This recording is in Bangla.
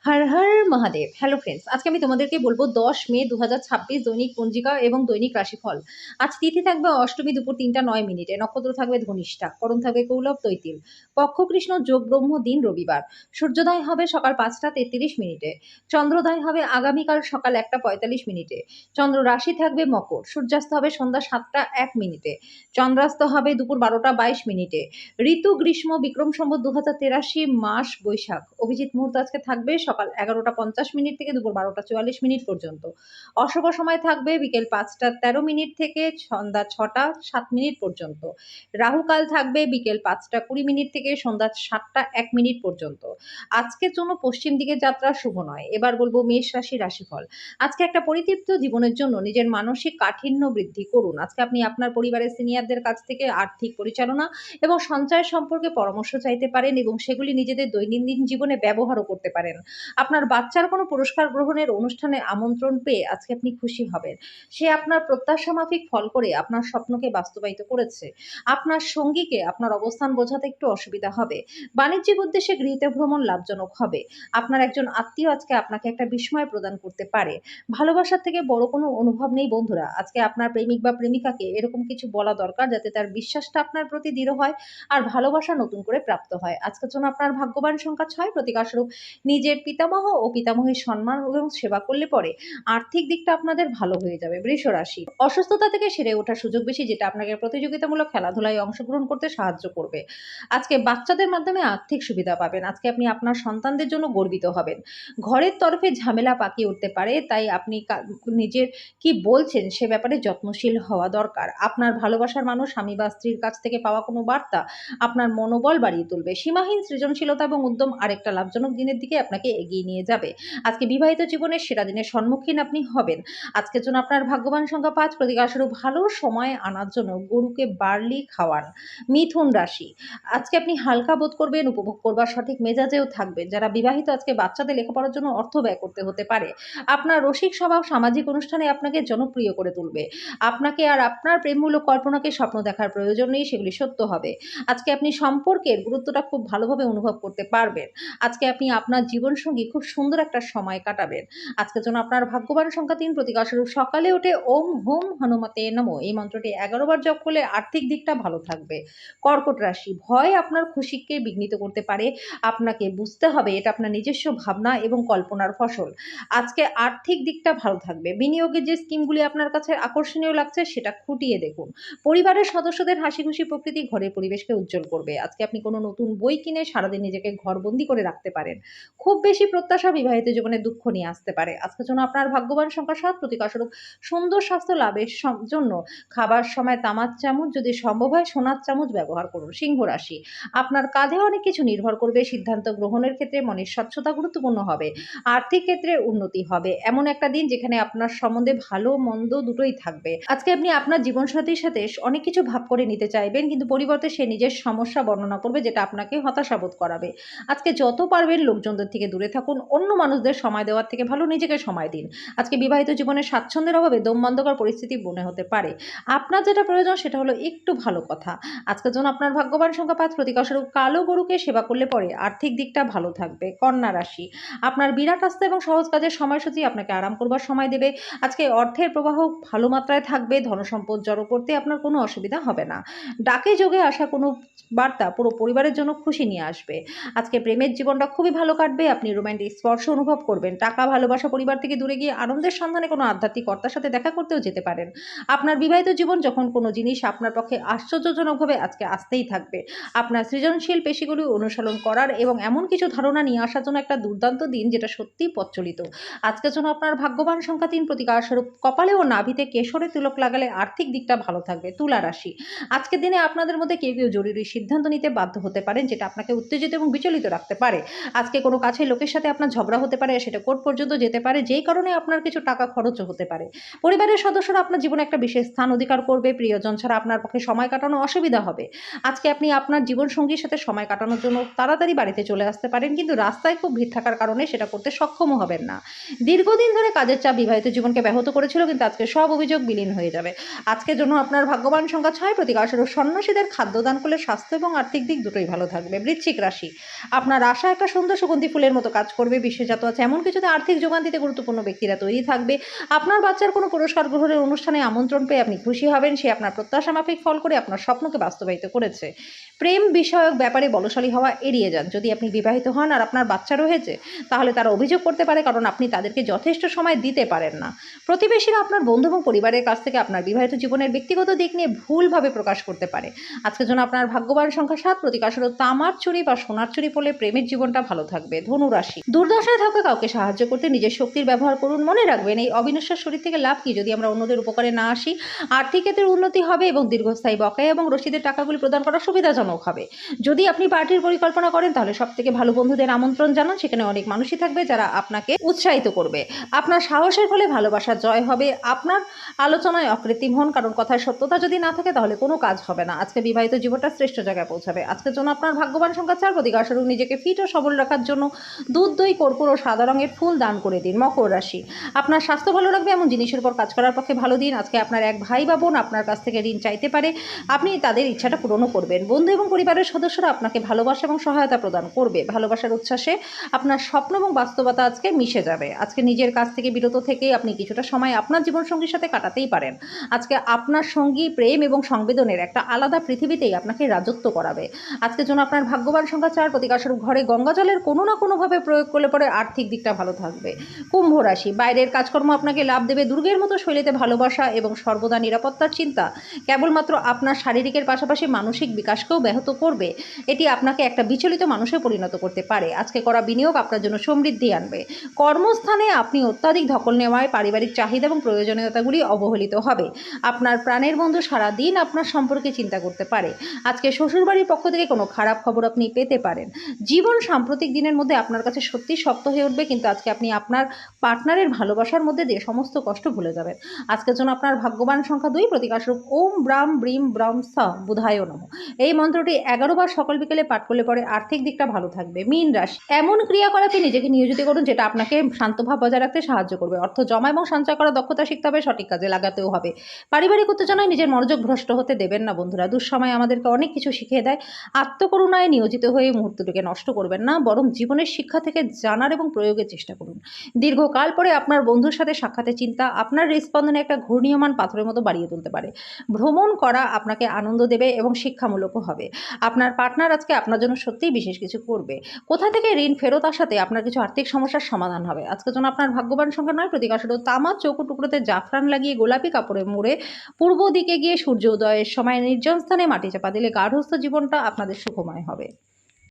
হর হর মহাদেব। হ্যালো ফ্রেন্ডস, আজকে আমি তোমাদেরকে বলবো 10 মে 2026 দৈনিক পঞ্জিকা এবং দৈনিক রাশিফল। আজ তিথি থাকবে অষ্টমী দুপুর 3টা 9 মিনিটে, নক্ষত্র থাকবে ধনিষ্ঠা, করণ থাকবে কৌলব তৈতিল, পক্ষ কৃষ্ণ, যোগ ব্রহ্ম, দিন রবিবার। সূর্যোদয় হবে সকাল 5টা 33 মিনিটে, চন্দ্রোদয় হবে আগামীকাল সকাল 1টা 45 মিনিটে, চন্দ্র রাশি থাকবে মকর, সূর্যাস্ত হবে সন্ধ্যা 7টা 1 মিনিটে, চন্দ্রাস্ত হবে দুপুর 12টা 22 মিনিটে। ঋতু গ্রীষ্ম, বিক্রম সম্বত 2083, মাস বৈশাখ। অভিজিৎ মুহূর্ত আজকে থাকবে সকাল 11টা 50 মিনিট থেকে দুপুর 12টা 44 মিনিট পর্যন্ত। অশুভ সময় থাকবে বিকেল 5টা 13 মিনিট থেকে সন্ধ্যা 6টা 7 মিনিট পর্যন্ত। রাহুকাল থাকবে বিকেল 5টা 20 মিনিট থেকে সন্ধ্যা 7টা 1 মিনিট পর্যন্ত। আজকের জন্য পশ্চিম দিকে যাত্রা শুভ নয়। এবার বলবো মেষ রাশি রাশিফল। আজকে একটা পরিতৃপ্ত জীবনের জন্য নিজের মানসিক কাঠিন্য বৃদ্ধি করুন। আজকে আপনি আপনার পরিবারের সিনিয়রদের কাছ থেকে আর্থিক পরিচালনা এবং সঞ্চয় সম্পর্কে পরামর্শ চাইতে পারেন এবং সেগুলি নিজেদের দৈনন্দিন জীবনে ব্যবহারও করতে পারেন। আপনার বাচ্চার কোনো পুরস্কার গ্রহণের অনুষ্ঠানে আমন্ত্রণ পেয়ে আজকে আপনি খুশি হবেন। সে আপনার প্রত্যাশা মাফিক ফল করে আপনার স্বপ্নকে বাস্তবায়িত করেছে। আপনার সঙ্গীকে আপনার অবস্থান বোঝাতে একটু অসুবিধা হবে। বাণিজ্যিক উদ্দেশ্যে গৃহীত ভ্রমণ লাভজনক হবে। আপনার একজন আত্মীয় আজকে আপনাকে একটা বিস্ময় প্রদান করতে পারে। ভালোবাসার থেকে বড় কোনো অনুভব নেই বন্ধুরা। আজকে আপনার প্রেমিক বা প্রেমিকাকে এরকম কিছু বলা দরকার যাতে তার বিশ্বাসটা আপনার প্রতি দৃঢ় হয় আর ভালোবাসা নতুন করে প্রাপ্ত হয়। আজকের জন্য আপনার ভাগ্যবান সংখ্যা 6, প্রতিকারস্বরূপ নিজের পিতামহ ও পিতামহীর সম্মান এবং সেবা করলে পরে আর্থিক দিকটা আপনাদের ভালো হয়ে যাবে। বৃষ রাশি, অসুস্থতা থেকে সেরে ওঠার সুযোগ বেশি, যেটা আপনাকে প্রতিযোগিতামূলক খেলাধুলায় অংশগ্রহণ করতে সাহায্য করবে। আজকে বাচ্চাদের মাধ্যমে আর্থিক সুবিধা পাবেন। আজকে আপনি আপনার সন্তানদের জন্য গর্বিত হবেন। ঘরের তরফে ঝামেলা পাকিয়ে উঠতে পারে, তাই আপনি নিজের কি বলছেন সে ব্যাপারে যত্নশীল হওয়া দরকার। আপনার ভালোবাসার মানুষ স্বামী বা স্ত্রীর কাছ থেকে পাওয়া কোনো বার্তা আপনার মনোবল বাড়িয়ে তুলবে। সীমাহীন সৃজনশীলতা এবং উদ্যম আরেকটা লাভজনক দিনের দিকে আপনাকে এগিয়ে নিয়ে যাবে। আজকে বিবাহিত জীবনের সেরা দিনের সম্মুখীন আপনি হবেন। আজকের জন্য আপনার ভাগ্যবান সংখ্যা 5, প্রতিকারস্বরূপ ভালো সময় আনার জন্য গরুকে বার্লি খাওয়ান। মিথুন রাশি, আজকে আপনি হালকা বোধ করবেন, উপভোগ করবার সঠিক মেজাজেও থাকবেন। যারা বিবাহিত আজকে বাচ্চাদের লেখাপড়ার জন্য অর্থ ব্যয় করতে হতে পারে। আপনার রসিক স্বভাব সামাজিক অনুষ্ঠানে আপনাকে জনপ্রিয় করে তুলবে। আপনাকে আর আপনার প্রেমমূলক কল্পনাকে স্বপ্ন দেখার প্রয়োজন নেই, সেগুলি সত্য হবে। আজকে আপনি সম্পর্কের গুরুত্বটা খুব ভালোভাবে অনুভব করতে পারবেন। আজকে আপনি আপনার জীবনসঙ্গী খুব সুন্দর একটা সময় কাটাবেন। আজকের জন্য আপনার ভাগ্যবান সংখ্যা 3, প্রতিকারস্বরূপ সকালে উঠে ওম হোম হনুমতে নমঃ এই মন্ত্রটি 11 বার জপ করলে আর্থিক দিকটা ভালো থাকবে। কর্কট রাশি, ভয় আপনার খুশিকে বিঘ্নিত করতে পারে। আপনাকে বুঝতে হবে এটা আপনার নিজস্ব ভাবনা এবং কল্পনার ফসল। আজকে আর্থিক দিকটা ভালো থাকবে। বিনিয়োগের যে স্কিমগুলি আপনার কাছে আকর্ষণীয় লাগছে সেটা খুঁটিয়ে দেখুন। পরিবারের সদস্যদের হাসিখুশি প্রকৃতি ঘরের পরিবেশকে উজ্জ্বল করবে। আজকে আপনি কোনো নতুন বই কিনে সারাদিন নিজেকে ঘরবন্দি করে রাখতে পারেন। খুব বেশি প্রত্যাশা বিবাহিত জীবনে দুঃখ নিয়ে আসতে পারে। আজকের জন্য আপনার ভাগ্যবান সংখ্যা 7, প্রতিকারস্বরূপ সুন্দর স্বাস্থ্য লাভের জন্য খাবার সময় তামার চামচ, যদি সম্ভব হয় সোনার চামচ ব্যবহার করুন। সিংহ রাশি, আপনার কাঁধে অনেক কিছু নির্ভর করবে। সিদ্ধান্ত গ্রহণের ক্ষেত্রে মনের স্বচ্ছতা গুরুত্বপূর্ণ হবে। আর্থিক ক্ষেত্রে উন্নতি হবে। এমন একটা দিন যেখানে আপনার সম্বন্ধে ভালো মন্দ দুটোই থাকবে। আজকে আপনি আপনার জীবনসাথীর সাথে অনেক কিছু ভাগ করে নিতে চাইবেন, কিন্তু পরিবর্তে সে নিজের সমস্যা বর্ণনা করবে, যেটা আপনাকে হতাশাবোধ করাবে। আজকে যত পারবেন লোকজনদের থেকে দূরে থাকুন। অন্য মানুষদের সময় দেওয়ার থেকে ভালো নিজেকে সময় দিন। আজকে বিবাহিত জীবনে স্বাচ্ছন্দ্যের অভাবে দমবন্ধকর পরিস্থিতি মনে হতে পারে। আপনার যেটা প্রয়োজন সেটা হলো একটু ভালো কথা। আজকের জন্য আপনার ভাগ্যবান সংখ্যা 5, প্রতিকারস্বরূপ কালো গরুকে সেবা করলে পরে আর্থিক দিকটা ভালো থাকবে। কন্যা রাশি, আপনার বিরাট আস্থা এবং সহজ কাজের সময়সূচি আপনাকে আরাম করবার সময় দেবে। আজকে অর্থের প্রবাহ ভালো মাত্রায় থাকবে। ধনসম্পদ জড়ো করতে আপনার কোনো অসুবিধা হবে না। ডাকে যোগে আসা কোনো বার্তা পুরো পরিবারের জন্য খুশি নিয়ে আসবে। আজকে প্রেমের জীবনটা খুবই ভালো কাটবে। আপনি রোমান্টিক স্পর্শ অনুভব করবেন। টাকা, ভালোবাসা, পরিবার থেকে দূরে গিয়ে আনন্দের সন্ধানে কোনো আধ্যাত্মিক কর্তার সাথে দেখা করতেও যেতে পারেন। আপনার বিবাহিত জীবন যখন কোনো জিনিস আপনার পক্ষে আশ্চর্যজনকভাবে আজকে আসতেই থাকবে। আপনার সৃজনশীল পেশিগুলি অনুসরণ করার এবং এমন কিছু ধারণা নিয়ে আসার জন্য একটা দুর্দান্ত দিন, যেটা সত্যিই প্রচলিত। আজকের জন্য আপনার ভাগ্যবান সংখ্যা 3, প্রতিকারস্বরূপ কপালে ও নাভিতে কেশরের তিলক লাগালে আর্থিক দিকটা ভালো থাকবে। তুলা রাশি, আজকের দিনে আপনাদের মধ্যে কেউ কেউ জরুরি সিদ্ধান্ত নিতে বাধ্য হতে পারেন, যেটা আপনাকে উত্তেজিত এবং বিচলিত রাখতে পারে। আজকে কোনো কাছের লোকের সাথে আপনার ঝগড়া হতে পারে, সেটা কোর্ট পর্যন্ত যেতে পারে, যেই কারণে আপনার কিছু টাকা খরচও হতে পারে। পরিবারের সদস্যরা আপনার জীবনে একটা বিশেষ স্থান অধিকার করবে। প্রিয়জন ছাড়া আপনার পক্ষে সময় কাটানো অসুবিধা হবে। আজকে আপনি আপনার জীবনসঙ্গীর সাথে সময় কাটানোর জন্য তাড়াতাড়ি বাড়িতে চলে আসতে পারেন, কিন্তু রাস্তায় খুব ভিড় থাকার কারণে সেটা করতে সক্ষমও হবেন না। দীর্ঘদিন ধরে কাজের চাপ বিবাহিত জীবনকে ব্যাহত করেছিল, কিন্তু আজকে সব অভিযোগ বিলীন হয়ে যাবে। আজকের জন্য আপনার ভাগ্যবান সংখ্যা 6, প্রতিকারস্বরূপ সন্ন্যাসীদের খাদ্যদান করলে স্বাস্থ্য এবং আর্থিক দিক দুটোই ভালো থাকবে। বৃশ্চিক রাশি, আপনার আশা একটা সুন্দর সুগন্ধি ফুলের মতো কাজ করবে। বিশেষত আছে এমন কিছুতে আর্থিক যোগান দিতে গুরুত্বপূর্ণ ব্যক্তিরা তৈরি থাকবে। আপনার বাচ্চার কোনো পুরস্কার গ্রহণের অনুষ্ঠানে আমন্ত্রণ পেয়ে আপনি খুশি হবেন। সে আপনার প্রত্যাশা মাফিক ফল করে আপনার স্বপ্নকে বাস্তবায়িত করেছে। প্রেম বিষয়ক ব্যাপারে বলশালী হওয়া এড়িয়ে যান। যদি আপনি বিবাহিত হন আর আপনার বাচ্চা রয়েছে, তাহলে তারা অভিযোগ করতে পারে, কারণ আপনি তাদেরকে যথেষ্ট সময় দিতে পারেন না। প্রতিবেশীরা আপনার বন্ধু এবং পরিবারের কাছ থেকে আপনার বিবাহিত জীবনের ব্যক্তিগত দিক নিয়ে ভুলভাবে প্রকাশ করতে পারে। আজকের জন্য আপনার ভাগ্যবান সংখ্যা 7, প্রতীক আসলে তামার চুড়ি বা সোনার চুড়ি পরলে প্রেমের জীবনটা ভালো থাকবে। ধনু রাশি, দুর্দশায় থাকা কাউকে সাহায্য করতে নিজের শক্তির ব্যবহার করুন। মনে রাখবেন, এই অবিনশ্বর শরীর থেকে লাভ কি যদি আমরা অন্যদের উপকারে না আসি? আর্থিক ক্ষেত্রে উন্নতি হবে এবং দীর্ঘস্থায়ী বকেয়া এবং রসিদের টাকাগুলি প্রদান করা সুবিধাজনক হবে। যদি আপনি পার্টির পরিকল্পনা করেন, তাহলে সব থেকে ভালো বন্ধুদের আমন্ত্রণ জানান। সেখানে অনেক মানুষই থাকবে যারা আপনাকে উৎসাহিত করবে। আপনার সাহসের ফলে ভালোবাসার জয় হবে। আপনার আলোচনায় অকৃত্রিম হন, কারণ কথায় সত্যতা যদি না থাকে তাহলে কোনো কাজ হবে না। আজকে বিবাহিত জীবনটা শ্রেষ্ঠ জায়গায় পৌঁছাবে। আজকের জন্য আপনার ভাগ্যবান সংখ্যা 4, প্রতীক স্বরূপ নিজেকে ফিট ও সবল রাখার জন্য দুধ, দই, কর্পূর ও সাদা রঙের ফুল দান করে দিন। মকর রাশি, আপনার স্বাস্থ্য ভালো রাখবে এমন জিনিসের উপর কাজ করার পক্ষে ভালো দিন। আজকে আপনার এক ভাই বা বোন আপনার কাছ থেকে ঋণ চাইতে পারে, আপনি তাদের ইচ্ছাটা পূরণও করবেন। বন্ধু এবং পরিবারের সদস্যরা আপনাকে ভালোবাসা এবং সহায়তা প্রদান করবে। ভালোবাসার উচ্ছ্বাসে আপনার স্বপ্ন এবং বাস্তবতা আজকে মিশে যাবে। আজকে নিজের কাছ থেকে বিরত থেকে আপনি কিছুটা সময় আপনার জীবনসঙ্গীর সাথে কাটাতেই পারেন। আজকে আপনার সঙ্গী প্রেম এবং সংবেদনের একটা আলাদা পৃথিবীতেই আপনাকে রাজত্ব করাবে। আজকের জন্য আপনার ভাগ্যবান সংখ্যা 4, প্রতীক স্বরূপ ঘরে গঙ্গা জলের কোনো না কোনোভাবে প্রয়োগ করলে পরে আর্থিক দিকটা ভালো থাকবে। কুম্ভ রাশি, বাইরের কাজকর্ম আপনাকে লাভ দেবে। দুর্গের মতো শৈলীতে ভালোবাসা এবং সর্বদা নিরাপত্তার চিন্তা কেবলমাত্র আপনার শারীরিকের পাশাপাশি মানসিক বিকাশকেও ব্যাহত করবে। এটি আপনাকে একটা বিচলিত মানুষে পরিণত করতে পারে। আজকে করা বিনিয়োগ আপনার জন্য সমৃদ্ধি আনবে। কর্মস্থানে আপনি অত্যাধিক ধকল নেওয়ায় পারিবারিক চাহিদা এবং প্রয়োজনীয়তাগুলি অবহেলিত হবে। আপনার প্রাণের বন্ধু সারাদিন আপনার সম্পর্কে চিন্তা করতে পারে। আজকে শ্বশুরবাড়ির পক্ষ থেকে কোনো খারাপ খবর আপনি পেতে পারেন। জীবন সাম্প্রতিক দিনের মধ্যে আপনার কাছে সত্যি শক্ত হয়ে উঠবে, কিন্তু আজকে আপনি আপনার পার্টনারের ভালোবাসার মধ্যে দিয়ে সমস্ত কষ্ট ভুলে যাবেন। আজকের জন্য আপনার ভাগ্যবান সংখ্যা 2, প্রতীক স্বরূপ ওম ব্রাম ব্রিম ব্রম স বুধায় নমঃ। এই মন্ত্রটি 11 বার সকাল বিকেলে পাঠ করলে পরে আর্থিক দিকটা ভালো থাকবে। মীন রাশি, এমন ক্রিয়াকলাপে নিজেকে নিয়োজিত করুন যেটা আপনাকে শান্তভাব বজায় রাখতে সাহায্য করবে। অর্থ জমা এবং সঞ্চয় করার দক্ষতা শিখতে হবে, সঠিক কাজে লাগাতেও হবে। পারিবারিক উত্তেজনায় নিজের মনোযোগ ভ্রষ্ট হতে দেবেন না বন্ধুরা। দুঃসময় আমাদেরকে অনেক কিছু শিখিয়ে দেয়। আত্মকরুণায় নিয়োজিত হয়ে মুহূর্তটিকে নষ্ট করবেন না, বরং জীবনের শিক্ষা থেকে জানার এবং প্রয়োগের চেষ্টা করুন। দীর্ঘকাল পরে আপনার বন্ধুর সাথে সাক্ষাতের চিন্তা আপনার হৃদস্পন্দনে একটা ঘূর্ণীয়মান পাথরের মতো বাড়িয়ে তুলতে পারে। ভ্রমণ করা আপনাকে আনন্দ দেবে এবং শিক্ষামূলকও হবে। আপনার পার্টনার আজকে আপনার জন্য সত্যিই বিশেষ কিছু করবে। কোথা থেকে ঋণ ফেরত আসাতে আপনার কিছু আর্থিক সমস্যার সমাধান হবে। আজকের জন্য আপনার ভাগ্যবান সংখ্যা 9, প্রতীক স্বরূপ তামার চৌকো টুকরোতে জাফরান লাগিয়ে গোলাপি কাপড়ে মুড়ে পূর্ব দিকে গিয়ে সূর্য উদয়ের সময় নির্জন স্থানে মাটি চাপা দিলে গার্হস্থ্য জীবনটা আপনাদের সুখময় হবে।